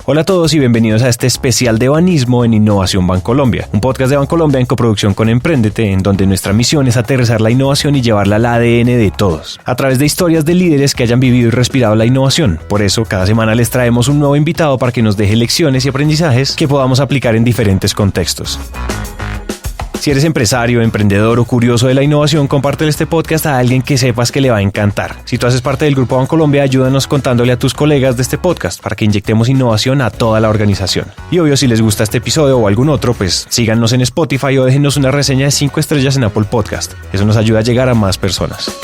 Hola a todos y bienvenidos a este especial de Banismo en Innovación Bancolombia, un podcast de Bancolombia en coproducción con Emprendete, en donde nuestra misión es aterrizar la innovación y llevarla al ADN de todos, a través de historias de líderes que hayan vivido y respirado la innovación. Por eso, cada semana les traemos un nuevo invitado para que nos deje lecciones y aprendizajes que podamos aplicar en diferentes contextos. Si eres empresario, emprendedor o curioso de la innovación, compártele este podcast a alguien que sepas que le va a encantar. Si tú haces parte del Grupo Bancolombia, ayúdanos contándole a tus colegas de este podcast para que inyectemos innovación a toda la organización. Y obvio, si les gusta este episodio o algún otro, pues síganos en Spotify o déjenos una reseña de 5 estrellas en Apple Podcast. Eso nos ayuda a llegar a más personas.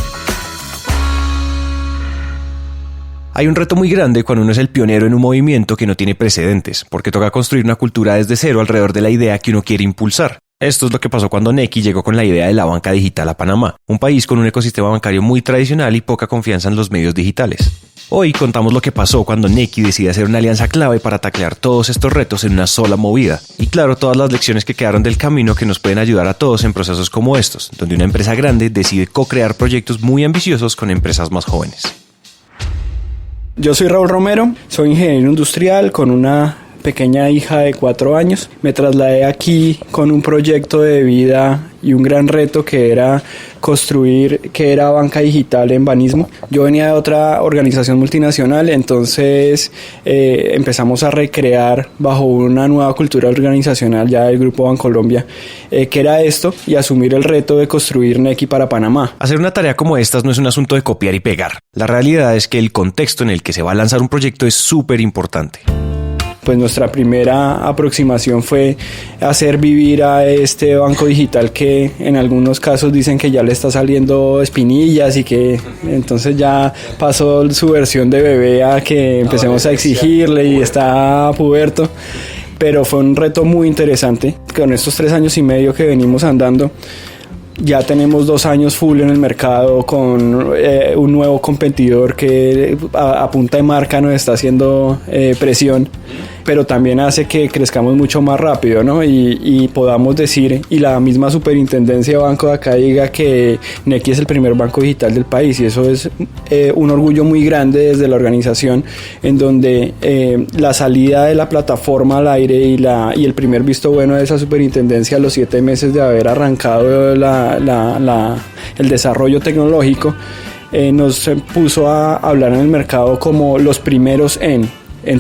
Hay un reto muy grande cuando uno es el pionero en un movimiento que no tiene precedentes, porque toca construir una cultura desde cero alrededor de la idea que uno quiere impulsar. Esto es lo que pasó cuando Nequi llegó con la idea de la banca digital a Panamá, un país con un ecosistema bancario muy tradicional y poca confianza en los medios digitales. Hoy contamos lo que pasó cuando Nequi decide hacer una alianza clave para taclear todos estos retos en una sola movida. Y claro, todas las lecciones que quedaron del camino que nos pueden ayudar a todos en procesos como estos, donde una empresa grande decide co-crear proyectos muy ambiciosos con empresas más jóvenes. Yo soy Raúl Romero, soy ingeniero industrial con una pequeña hija de 4 años. Me trasladé aquí con un proyecto de vida y un gran reto que era construir, que era banca digital en Banismo. Yo venía de otra organización multinacional, entonces empezamos a recrear bajo una nueva cultura organizacional ya del Grupo Bancolombia, que era esto, y asumir el reto de construir Nequi para Panamá. Hacer una tarea como estas no es un asunto de copiar y pegar. La realidad es que el contexto en el que se va a lanzar un proyecto es súper importante. Pues nuestra primera aproximación fue hacer vivir a este banco digital que en algunos casos dicen que ya le está saliendo espinillas y que entonces ya pasó su versión de bebé a que empecemos a exigirle y está puberto. Pero fue un reto muy interesante. Con estos 3 años y medio que venimos andando, ya tenemos 2 años full en el mercado con un nuevo competidor que a punta de marca nos está haciendo presión, pero también hace que crezcamos mucho más rápido, ¿no? Y podamos decir, y la misma superintendencia de banco de acá diga que Nequi es el primer banco digital del país, y eso es un orgullo muy grande desde la organización, en donde la salida de la plataforma al aire y el primer visto bueno de esa superintendencia a los 7 meses de haber arrancado el desarrollo tecnológico, nos puso a hablar en el mercado como los primeros en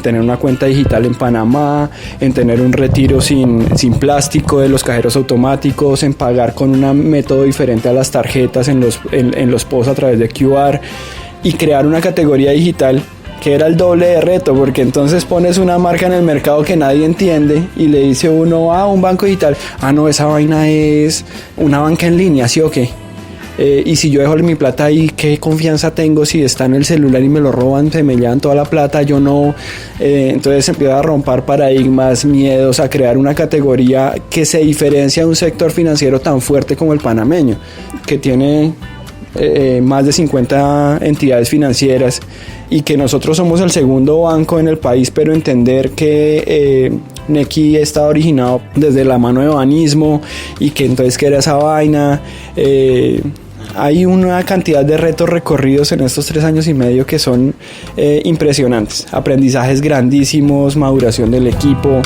tener una cuenta digital en Panamá, en tener un retiro sin plástico de los cajeros automáticos, en pagar con un método diferente a las tarjetas en los POS a través de QR, y crear una categoría digital que era el doble de reto, porque entonces pones una marca en el mercado que nadie entiende y le dice uno, un banco digital, no, esa vaina es una banca en línea, ¿sí o qué? Y si yo dejo mi plata ahí, ¿qué confianza tengo si está en el celular y me lo roban, se me llevan toda la plata? Yo no. Entonces se empieza a romper paradigmas, miedos, a crear una categoría que se diferencia de un sector financiero tan fuerte como el panameño, que tiene más de 50 entidades financieras, y que nosotros somos el segundo banco en el país, pero entender que Nequi está originado desde la mano de Banismo y que entonces que era esa vaina. Hay una cantidad de retos recorridos en estos 3 años y medio que son impresionantes, aprendizajes grandísimos, maduración del equipo.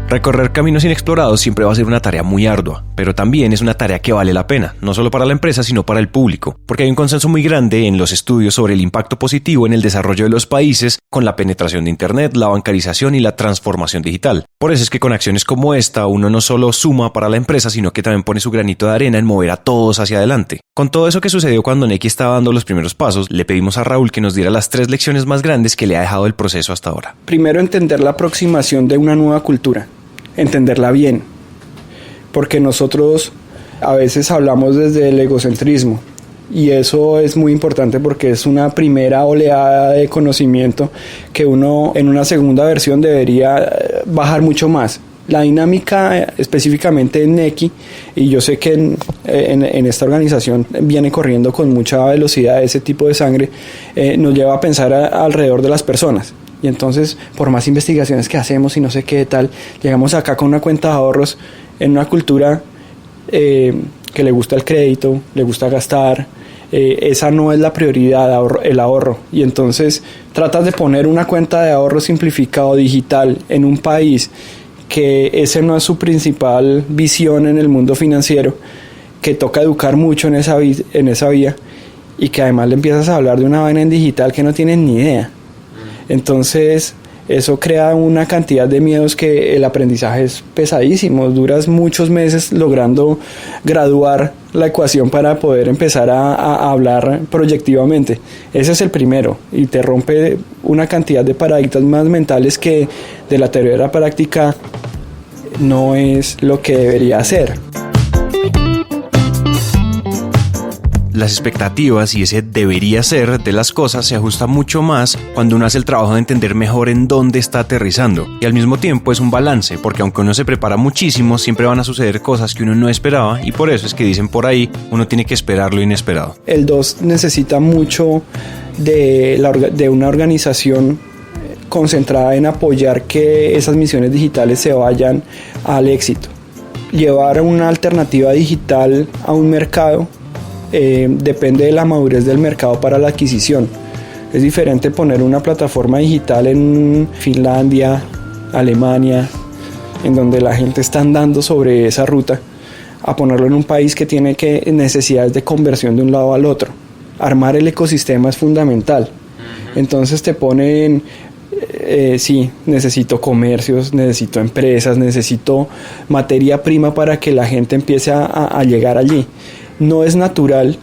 Recorrer caminos inexplorados siempre va a ser una tarea muy ardua, pero también es una tarea que vale la pena, no solo para la empresa, sino para el público, porque hay un consenso muy grande en los estudios sobre el impacto positivo en el desarrollo de los países con la penetración de Internet, la bancarización y la transformación digital. Por eso es que con acciones como esta, uno no solo suma para la empresa, sino que también pone su granito de arena en mover a todos hacia adelante. Con todo eso que sucedió cuando Nequi estaba dando los primeros pasos, le pedimos a Raúl que nos diera las 3 lecciones más grandes que le ha dejado el proceso hasta ahora. Primero, entender la aproximación de una nueva cultura. Entenderla bien, porque nosotros a veces hablamos desde el egocentrismo, y eso es muy importante porque es una primera oleada de conocimiento que uno en una segunda versión debería bajar mucho más. La dinámica específicamente en Nequi, y yo sé que en esta organización viene corriendo con mucha velocidad ese tipo de sangre, nos lleva a pensar alrededor de las personas. Y entonces, por más investigaciones que hacemos y no sé qué tal, llegamos acá con una cuenta de ahorros en una cultura que le gusta el crédito, le gusta gastar, esa no es la prioridad, el ahorro. Y entonces tratas de poner una cuenta de ahorro simplificado digital en un país que ese no es su principal visión en el mundo financiero, que toca educar mucho en esa vía, y que además le empiezas a hablar de una vaina en digital que no tienen ni idea. Entonces eso crea una cantidad de miedos que el aprendizaje es pesadísimo. Duras muchos meses logrando graduar la ecuación para poder empezar a hablar proyectivamente. Ese es el primero, y te rompe una cantidad de paradigmas mentales que de la teoría a la práctica no es lo que debería ser. Las expectativas y ese debería ser de las cosas se ajusta mucho más cuando uno hace el trabajo de entender mejor en dónde está aterrizando. Y al mismo tiempo es un balance, porque aunque uno se prepara muchísimo, siempre van a suceder cosas que uno no esperaba, y por eso es que dicen por ahí, uno tiene que esperar lo inesperado. El 2 necesita mucho de una organización concentrada en apoyar que esas misiones digitales se vayan al éxito. Llevar una alternativa digital a un mercado depende de la madurez del mercado para la adquisición. Es diferente poner una plataforma digital en Finlandia, Alemania, en donde la gente está andando sobre esa ruta, a ponerlo en un país que tiene necesidades de conversión de un lado al otro. Armar el ecosistema es fundamental. Entonces te ponen, sí, necesito comercios, necesito empresas, necesito materia prima para que la gente empiece a llegar allí. No es natural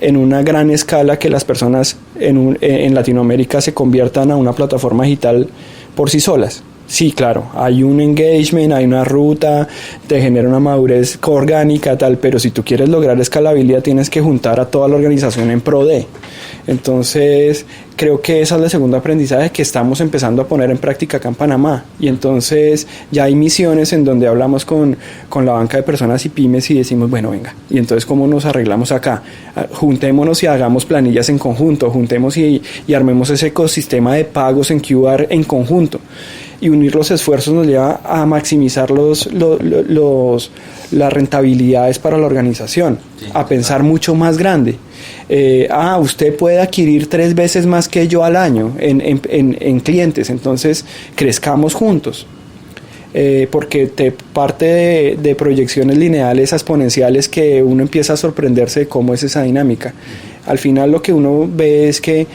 en una gran escala que las personas en Latinoamérica se conviertan a una plataforma digital por sí solas. Sí, claro, hay un engagement, hay una ruta, te genera una madurez orgánica, tal, pero si tú quieres lograr escalabilidad tienes que juntar a toda la organización en pro de. Entonces, creo que esa es la segunda aprendizaje que estamos empezando a poner en práctica acá en Panamá. Y entonces ya hay misiones en donde hablamos con la banca de personas y pymes y decimos, bueno, venga, y entonces ¿cómo nos arreglamos acá? Juntémonos y hagamos planillas en conjunto, juntemos y armemos ese ecosistema de pagos en QR en conjunto. Y unir los esfuerzos nos lleva a maximizar las rentabilidades para la organización, sí, a pensar mucho más grande. Usted puede adquirir 3 veces más que yo al año en clientes, entonces crezcamos juntos. Porque parte de proyecciones lineales exponenciales que uno empieza a sorprenderse de cómo es esa dinámica. Al final lo que uno ve es que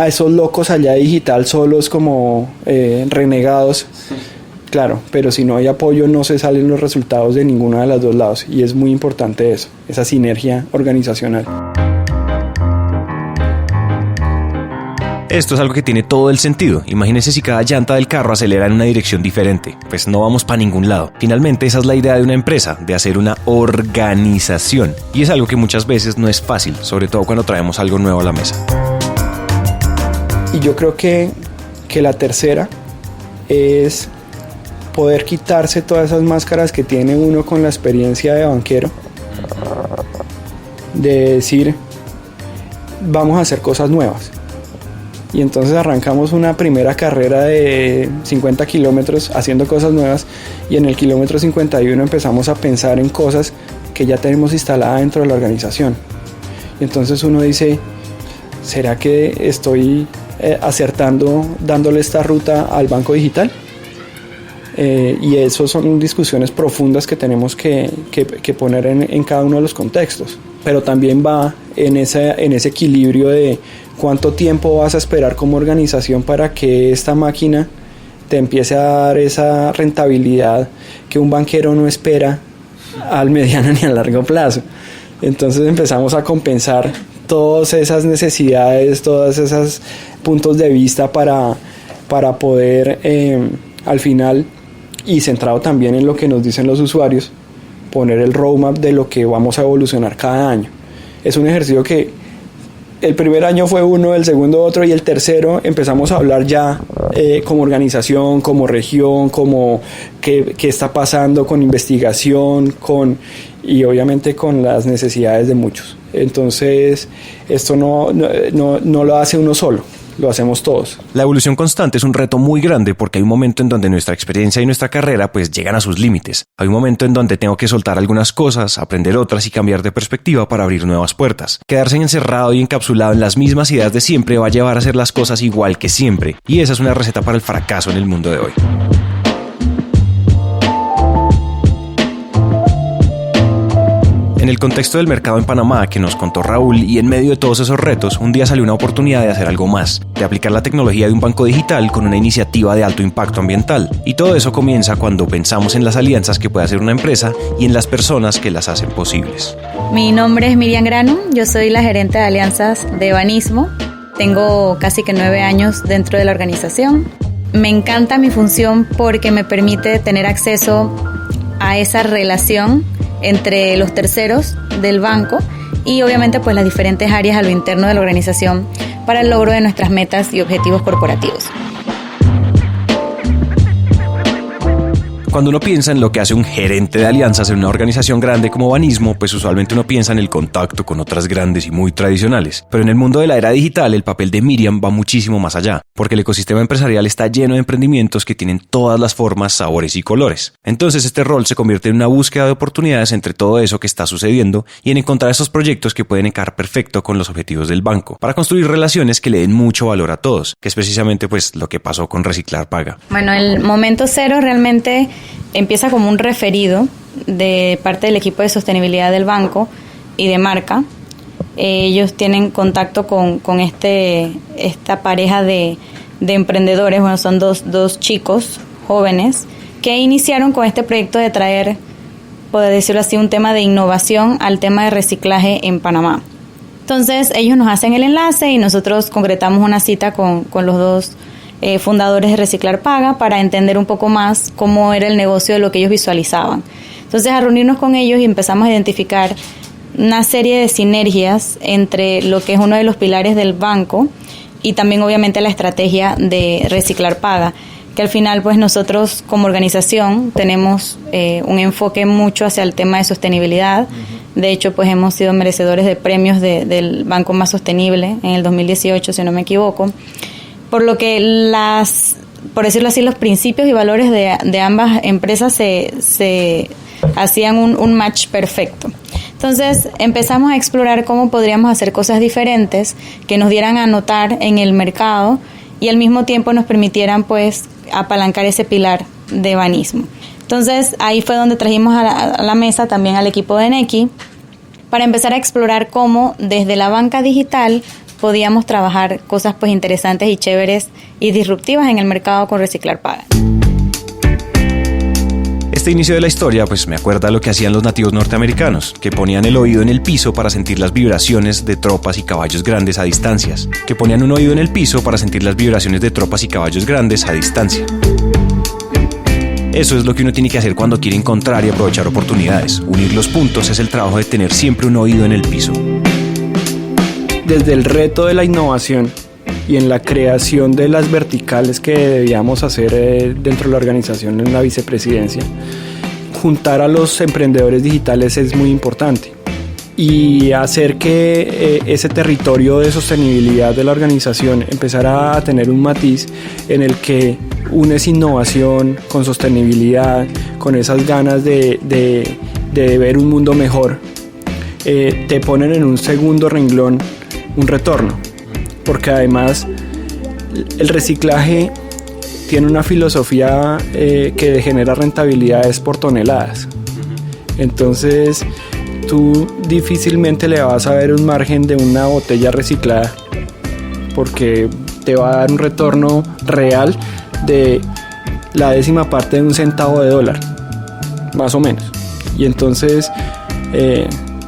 esos locos allá digital solos como renegados, claro, pero si no hay apoyo no se salen los resultados de ninguno de los dos lados, y es muy importante eso, esa sinergia organizacional. Esto es algo que tiene todo el sentido. Imagínese si cada llanta del carro acelera en una dirección diferente. Pues no vamos para ningún lado. Finalmente, esa es la idea de una empresa, de hacer una organización. Y es algo que muchas veces no es fácil, sobre todo cuando traemos algo nuevo a la mesa. Y yo creo que la tercera es poder quitarse todas esas máscaras que tiene uno con la experiencia de banquero. De decir, vamos a hacer cosas nuevas. Y entonces arrancamos una primera carrera de 50 kilómetros haciendo cosas nuevas, y en el kilómetro 51 empezamos a pensar en cosas que ya tenemos instaladas dentro de la organización. Y entonces uno dice, ¿será que estoy acertando dándole esta ruta al banco digital? Y eso son discusiones profundas que tenemos que poner en cada uno de los contextos. Pero también va en ese equilibrio de cuánto tiempo vas a esperar como organización para que esta máquina te empiece a dar esa rentabilidad que un banquero no espera al mediano ni a largo plazo. Entonces empezamos a compensar todas esas necesidades, todos esos puntos de vista para poder al final, y centrado también en lo que nos dicen los usuarios, poner el roadmap de lo que vamos a evolucionar cada año. Es un ejercicio que el primer año fue uno, el segundo otro, y el tercero empezamos a hablar ya como organización, como región, como qué está pasando con investigación, y obviamente con las necesidades de muchos. Entonces esto no lo hace uno solo. lo hacemos todos. La evolución constante es un reto muy grande porque hay un momento en donde nuestra experiencia y nuestra carrera pues llegan a sus límites. Hay un momento en donde tengo que soltar algunas cosas, aprender otras y cambiar de perspectiva para abrir nuevas puertas. Quedarse encerrado y encapsulado en las mismas ideas de siempre va a llevar a hacer las cosas igual que siempre, y esa es una receta para el fracaso en el mundo de hoy. En el contexto del mercado en Panamá que nos contó Raúl y en medio de todos esos retos, un día salió una oportunidad de hacer algo más, de aplicar la tecnología de un banco digital con una iniciativa de alto impacto ambiental. Y todo eso comienza cuando pensamos en las alianzas que puede hacer una empresa y en las personas que las hacen posibles. Mi nombre es Miriam Grano, yo soy la gerente de alianzas de Banismo. Tengo casi que 9 años dentro de la organización. Me encanta mi función porque me permite tener acceso a esa relación entre los terceros del banco y obviamente pues las diferentes áreas a lo interno de la organización para el logro de nuestras metas y objetivos corporativos. Cuando uno piensa en lo que hace un gerente de alianzas en una organización grande como Banismo, pues usualmente uno piensa en el contacto con otras grandes y muy tradicionales. Pero en el mundo de la era digital, el papel de Miriam va muchísimo más allá, porque el ecosistema empresarial está lleno de emprendimientos que tienen todas las formas, sabores y colores. Entonces este rol se convierte en una búsqueda de oportunidades entre todo eso que está sucediendo y en encontrar esos proyectos que pueden encajar perfecto con los objetivos del banco, para construir relaciones que le den mucho valor a todos, que es precisamente pues lo que pasó con Reciclar Paga. Bueno, el momento cero realmente empieza como un referido de parte del equipo de sostenibilidad del banco y de marca. Ellos tienen contacto con esta pareja de emprendedores. Bueno, son dos chicos jóvenes que iniciaron con este proyecto de traer, poder decirlo así, un tema de innovación al tema de reciclaje en Panamá. Entonces ellos nos hacen el enlace y nosotros concretamos una cita con los dos fundadores de Reciclar Paga para entender un poco más cómo era el negocio de lo que ellos visualizaban. Entonces, a reunirnos con ellos y empezamos a identificar una serie de sinergias entre lo que es uno de los pilares del banco y también obviamente la estrategia de Reciclar Paga, que al final pues nosotros como organización tenemos un enfoque mucho hacia el tema de sostenibilidad. De hecho pues hemos sido merecedores de premios del banco más sostenible en el 2018, si no me equivoco. Por lo que por decirlo así, los principios y valores de ambas empresas se hacían un match perfecto. Entonces empezamos a explorar cómo podríamos hacer cosas diferentes que nos dieran a notar en el mercado y al mismo tiempo nos permitieran pues apalancar ese pilar de Banismo. Entonces ahí fue donde trajimos a la mesa también al equipo de Nequi para empezar a explorar cómo desde la banca digital podíamos trabajar cosas pues interesantes y chéveres y disruptivas en el mercado con Reciclar Paga. Este inicio de la historia pues me acuerda a lo que hacían los nativos norteamericanos, que ponían el oído en el piso para sentir las vibraciones de tropas y caballos grandes a distancias, que ponían un oído en el piso para sentir las vibraciones de tropas y caballos grandes a distancia. Eso es lo que uno tiene que hacer cuando quiere encontrar y aprovechar oportunidades. Unir los puntos es el trabajo de tener siempre un oído en el piso. Desde el reto de la innovación y en la creación de las verticales que debíamos hacer dentro de la organización en la vicepresidencia, juntar a los emprendedores digitales es muy importante y hacer que ese territorio de sostenibilidad de la organización empezara a tener un matiz en el que unes innovación con sostenibilidad, con esas ganas de ver un mundo mejor, te ponen en un segundo renglón un retorno, porque además el reciclaje tiene una filosofía que genera rentabilidades por toneladas. Entonces tú difícilmente le vas a ver un margen de una botella reciclada porque te va a dar un retorno real de la 10ª parte de un centavo de dólar, más o menos. Y entonces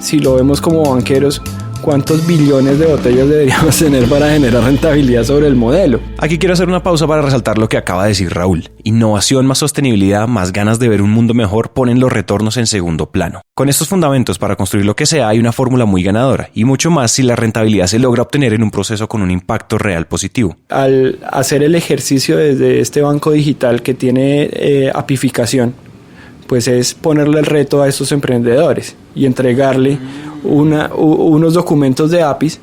si lo vemos como banqueros, ¿cuántos billones de botellas deberíamos tener para generar rentabilidad sobre el modelo? Aquí quiero hacer una pausa para resaltar lo que acaba de decir Raúl. Innovación más sostenibilidad más ganas de ver un mundo mejor ponen los retornos en segundo plano. Con estos fundamentos para construir lo que sea hay una fórmula muy ganadora y mucho más si la rentabilidad se logra obtener en un proceso con un impacto real positivo. Al hacer el ejercicio desde este banco digital que tiene apificación, pues es ponerle el reto a estos emprendedores y entregarle unos documentos de APIs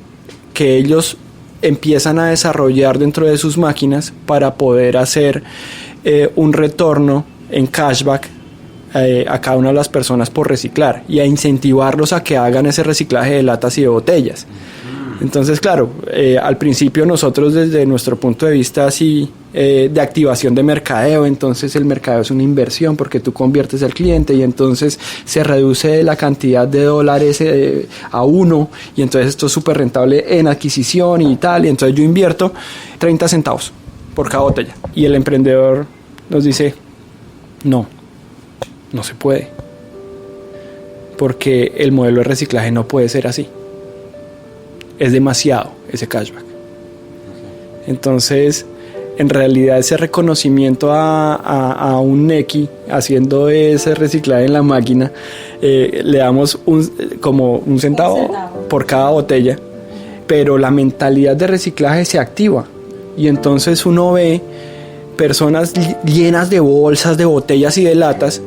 que ellos empiezan a desarrollar dentro de sus máquinas para poder hacer un retorno en cashback a cada una de las personas por reciclar y a incentivarlos a que hagan ese reciclaje de latas y de botellas. Entonces, claro, al principio nosotros desde nuestro punto de vista así de activación de mercadeo, entonces el mercadeo es una inversión porque tú conviertes al cliente y entonces se reduce la cantidad de dólares a 1 y entonces esto es súper rentable en adquisición y tal, y entonces yo invierto 30 centavos por cada botella y el emprendedor nos dice no se puede porque el modelo de reciclaje no puede ser así. Es demasiado ese cashback. Entonces, en realidad ese reconocimiento a un Nequi haciendo ese reciclaje en la máquina, le damos como un centavo por cada botella, pero la mentalidad de reciclaje se activa y entonces uno ve personas llenas de bolsas, de botellas y de latas,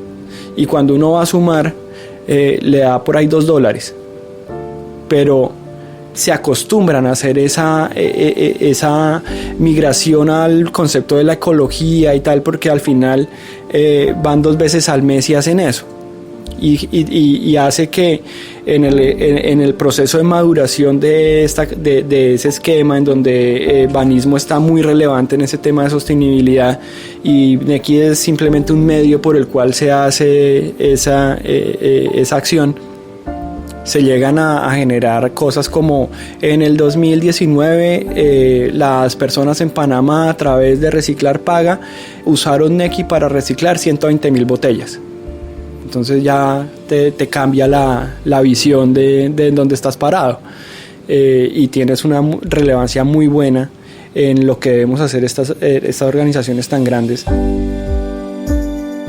y cuando uno va a sumar le da por ahí $2, pero se acostumbran a hacer esa migración al concepto de la ecología y tal, porque al final van 2 veces al mes y hacen eso. Y hace que en el proceso de maduración de ese esquema, en donde Banismo está muy relevante en ese tema de sostenibilidad, y Nequi es simplemente un medio por el cual se hace esa acción, se llegan a generar cosas como en el 2019 las personas en Panamá, a través de Reciclar Paga, usaron Nequi para reciclar 120,000 botellas. Entonces ya te cambia la visión de dónde estás parado, y tienes una relevancia muy buena en lo que debemos hacer estas organizaciones tan grandes.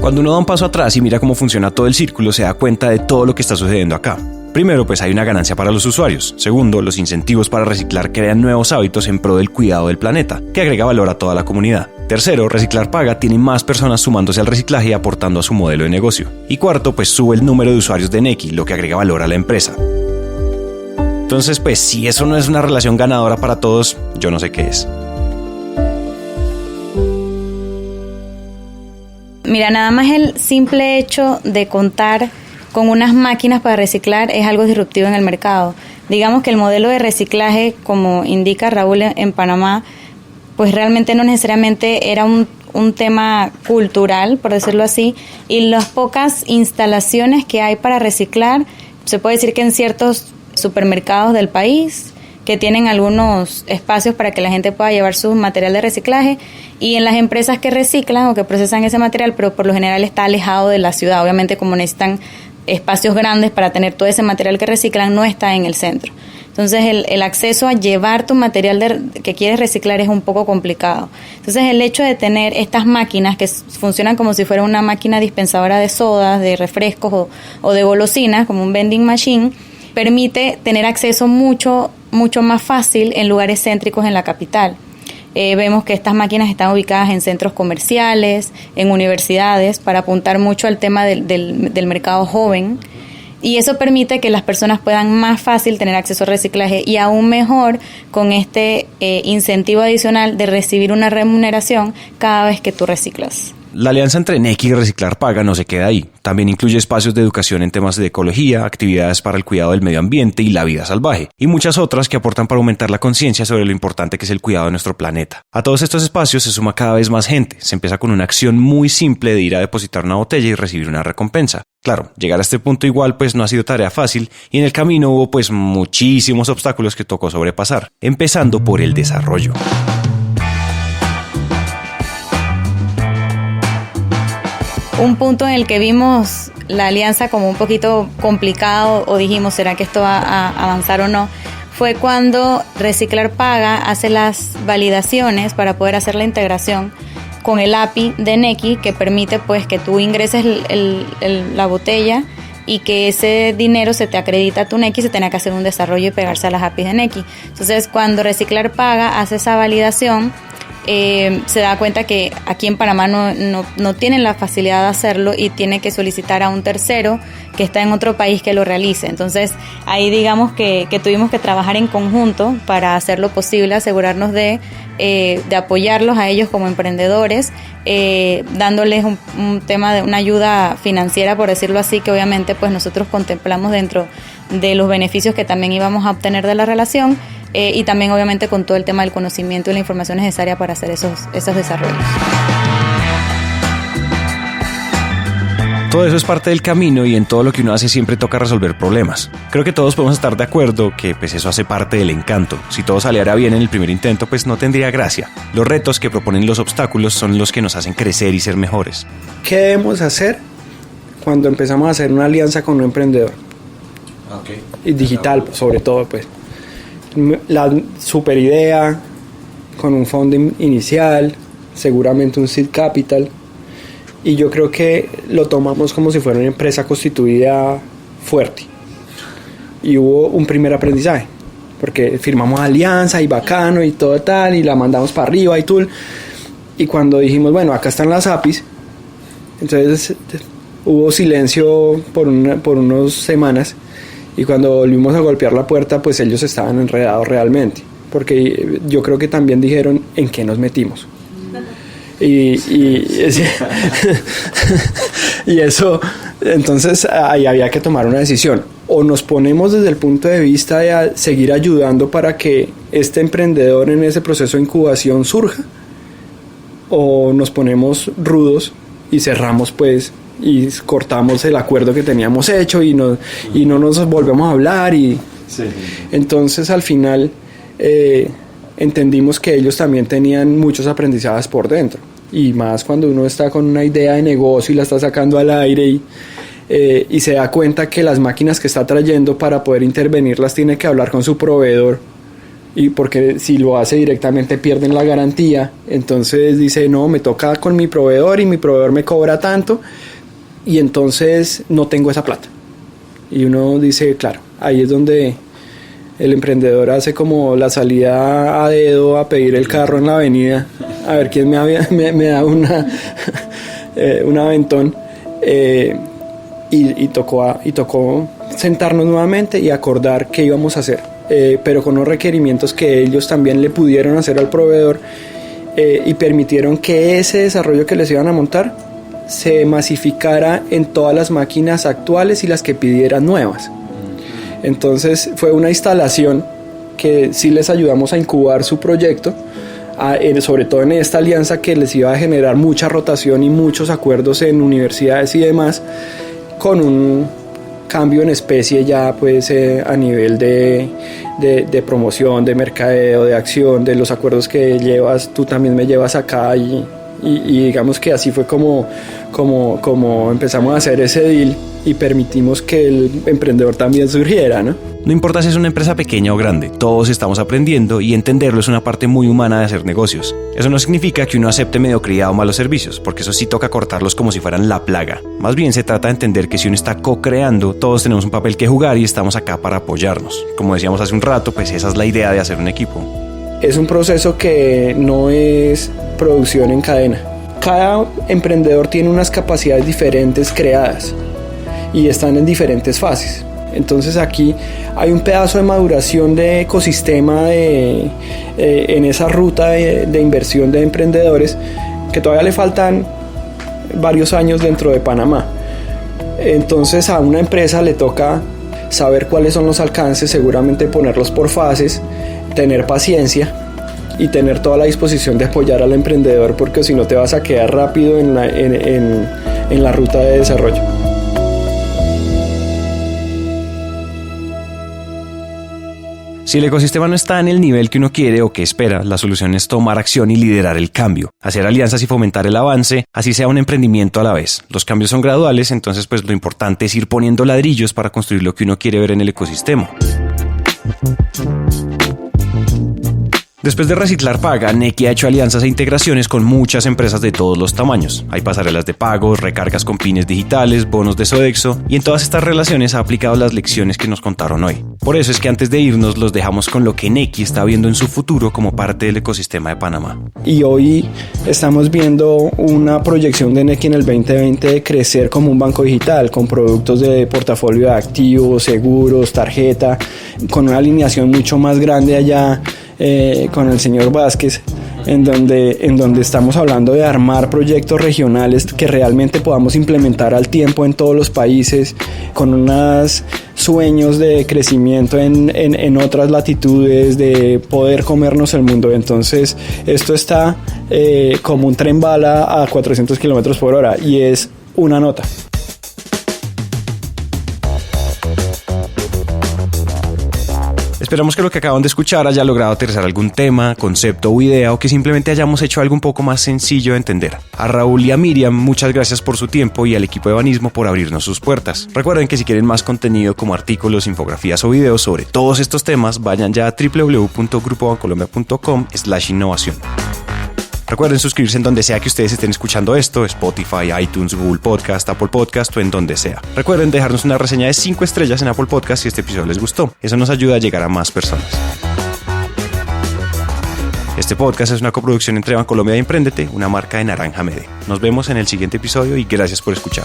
Cuando uno da un paso atrás y mira cómo funciona todo el círculo, se da cuenta de todo lo que está sucediendo acá. Primero, pues hay una ganancia para los usuarios. Segundo, los incentivos para reciclar crean nuevos hábitos en pro del cuidado del planeta, que agrega valor a toda la comunidad. Tercero, Reciclar Paga tiene más personas sumándose al reciclaje y aportando a su modelo de negocio. Y cuarto, pues sube el número de usuarios de Nequi, lo que agrega valor a la empresa. Entonces, pues si eso no es una relación ganadora para todos, yo no sé qué es. Mira, nada más el simple hecho de contar con unas máquinas para reciclar es algo disruptivo en el mercado. Digamos que el modelo de reciclaje, como indica Raúl en Panamá, pues realmente no necesariamente era un tema cultural, por decirlo así, y las pocas instalaciones que hay para reciclar, se puede decir que en ciertos supermercados del país, que tienen algunos espacios para que la gente pueda llevar su material de reciclaje, y en las empresas que reciclan o que procesan ese material, pero por lo general está alejado de la ciudad. Obviamente, como necesitan espacios grandes para tener todo ese material que reciclan, no está en el centro. Entonces el acceso a llevar tu material que quieres reciclar es un poco complicado. Entonces el hecho de tener estas máquinas que funcionan como si fuera una máquina dispensadora de sodas, de refrescos o de golosinas, como un vending machine, permite tener acceso mucho más fácil en lugares céntricos en la capital. Vemos que estas máquinas están ubicadas en centros comerciales, en universidades, para apuntar mucho al tema del mercado joven, y eso permite que las personas puedan más fácil tener acceso al reciclaje, y aún mejor con este incentivo adicional de recibir una remuneración cada vez que tú reciclas. La alianza entre Nequi y Reciclar Paga no se queda ahí. También incluye espacios de educación en temas de ecología, actividades para el cuidado del medio ambiente y la vida salvaje, y muchas otras que aportan para aumentar la conciencia sobre lo importante que es el cuidado de nuestro planeta. A todos estos espacios se suma cada vez más gente. Se empieza con una acción muy simple de ir a depositar una botella y recibir una recompensa. Claro, llegar a este punto igual pues no ha sido tarea fácil, y en el camino hubo pues muchísimos obstáculos que tocó sobrepasar, empezando por el desarrollo. Un punto en el que vimos la alianza como un poquito complicado, o dijimos, ¿será que esto va a avanzar o no?, fue cuando Reciclar Paga hace las validaciones para poder hacer la integración con el API de Nequi, que permite pues que tú ingreses la botella y que ese dinero se te acredita a tu Nequi. Se tenía que hacer un desarrollo y pegarse a las APIs de Nequi. Entonces, cuando Reciclar Paga hace esa validación, se da cuenta que aquí en Panamá no tienen la facilidad de hacerlo, y tiene que solicitar a un tercero que está en otro país que lo realice. Entonces ahí digamos que tuvimos que trabajar en conjunto para hacer lo posible, asegurarnos de apoyarlos a ellos como emprendedores, dándoles un tema de una ayuda financiera, por decirlo así, que obviamente pues nosotros contemplamos dentro de los beneficios que también íbamos a obtener de la relación, y también obviamente con todo el tema del conocimiento y la información necesaria para hacer esos desarrollos. Todo eso es parte del camino y en todo lo que uno hace siempre toca resolver problemas. Creo que todos podemos estar de acuerdo que pues eso hace parte del encanto. Si todo saliera bien en el primer intento, pues no tendría gracia. Los retos que proponen los obstáculos son los que nos hacen crecer y ser mejores. ¿Qué debemos hacer cuando empezamos a hacer una alianza con un emprendedor? Okay. Y digital, sobre todo, pues. La super idea, con un fondo inicial, seguramente un seed capital. Y yo creo que lo tomamos como si fuera una empresa constituida fuerte. Y hubo un primer aprendizaje, porque firmamos alianza y bacano y todo tal, y la mandamos para arriba y todo. Y cuando dijimos, bueno, acá están las APIs, entonces hubo silencio por unas semanas, y cuando volvimos a golpear la puerta, pues ellos estaban enredados realmente, porque yo creo que también dijeron en qué nos metimos. Y eso, entonces ahí había que tomar una decisión: o nos ponemos desde el punto de vista de seguir ayudando para que este emprendedor en ese proceso de incubación surja, o nos ponemos rudos y cerramos pues y cortamos el acuerdo que teníamos hecho y no nos volvemos a hablar. Y sí. Entonces al final entendimos que ellos también tenían muchos aprendizajes por dentro, y más cuando uno está con una idea de negocio y la está sacando al aire y se da cuenta que las máquinas que está trayendo, para poder intervenirlas, tiene que hablar con su proveedor, y porque si lo hace directamente pierden la garantía. Entonces dice, no, me toca con mi proveedor y mi proveedor me cobra tanto, y entonces no tengo esa plata. Y uno dice, claro, ahí es donde el emprendedor hace como la salida a dedo a pedir el carro en la avenida, a ver quién me da un aventón, y tocó sentarnos nuevamente y acordar qué íbamos a hacer, pero con unos requerimientos que ellos también le pudieron hacer al proveedor, y permitieron que ese desarrollo que les iban a montar se masificara en todas las máquinas actuales y las que pidieran nuevas. Entonces fue una instalación que sí les ayudamos a incubar su proyecto, sobre todo en esta alianza que les iba a generar mucha rotación y muchos acuerdos en universidades y demás, con un cambio en especie ya pues a nivel de promoción, de mercadeo, de acción, de los acuerdos que llevas, tú también me llevas acá, y digamos que así fue como empezamos a hacer ese deal y permitimos que el emprendedor también surgiera, ¿no? No importa si es una empresa pequeña o grande, todos estamos aprendiendo, y entenderlo es una parte muy humana de hacer negocios. Eso no significa que uno acepte mediocridad o malos servicios, porque eso sí toca cortarlos como si fueran la plaga. Más bien se trata de entender que si uno está co-creando, todos tenemos un papel que jugar y estamos acá para apoyarnos. Como decíamos hace un rato, pues esa es la idea de hacer un equipo. Es un proceso que no es producción en cadena. Cada emprendedor tiene unas capacidades diferentes creadas y están en diferentes fases. Entonces aquí hay un pedazo de maduración de ecosistema en esa ruta de inversión de emprendedores que todavía le faltan varios años dentro de Panamá. Entonces a una empresa le toca saber cuáles son los alcances, seguramente ponerlos por fases, tener paciencia y tener toda la disposición de apoyar al emprendedor, porque si no te vas a quedar rápido en la ruta de desarrollo. Si el ecosistema no está en el nivel que uno quiere o que espera, la solución es tomar acción y liderar el cambio, hacer alianzas y fomentar el avance, así sea un emprendimiento a la vez. Los cambios son graduales, entonces pues lo importante es ir poniendo ladrillos para construir lo que uno quiere ver en el ecosistema. Después de Reciclar Paga, Nequi ha hecho alianzas e integraciones con muchas empresas de todos los tamaños. Hay pasarelas de pagos, recargas con pines digitales, bonos de Sodexo, y en todas estas relaciones ha aplicado las lecciones que nos contaron hoy. Por eso es que antes de irnos los dejamos con lo que Nequi está viendo en su futuro como parte del ecosistema de Panamá. Y hoy estamos viendo una proyección de Nequi en el 2020 de crecer como un banco digital, con productos de portafolio de activos, seguros, tarjeta, con una alineación mucho más grande allá con el señor Vázquez, en donde estamos hablando de armar proyectos regionales que realmente podamos implementar al tiempo en todos los países, con unos sueños de crecimiento en otras latitudes, de poder comernos el mundo. Entonces esto está como un tren bala a 400 kilómetros por hora y es una nota. Esperamos que lo que acaban de escuchar haya logrado aterrizar algún tema, concepto o idea, o que simplemente hayamos hecho algo un poco más sencillo de entender. A Raúl y a Miriam, muchas gracias por su tiempo, y al equipo de Banismo por abrirnos sus puertas. Recuerden que si quieren más contenido como artículos, infografías o videos sobre todos estos temas, vayan ya a www.grupobancolombia.com/innovación. Recuerden suscribirse en donde sea que ustedes estén escuchando esto: Spotify, iTunes, Google Podcast, Apple Podcast o en donde sea. Recuerden dejarnos una reseña de 5 estrellas en Apple Podcast si este episodio les gustó. Eso nos ayuda a llegar a más personas. Este podcast es una coproducción entre Bancolombia y Emprendete, una marca de Naranja Media. Nos vemos en el siguiente episodio y gracias por escuchar.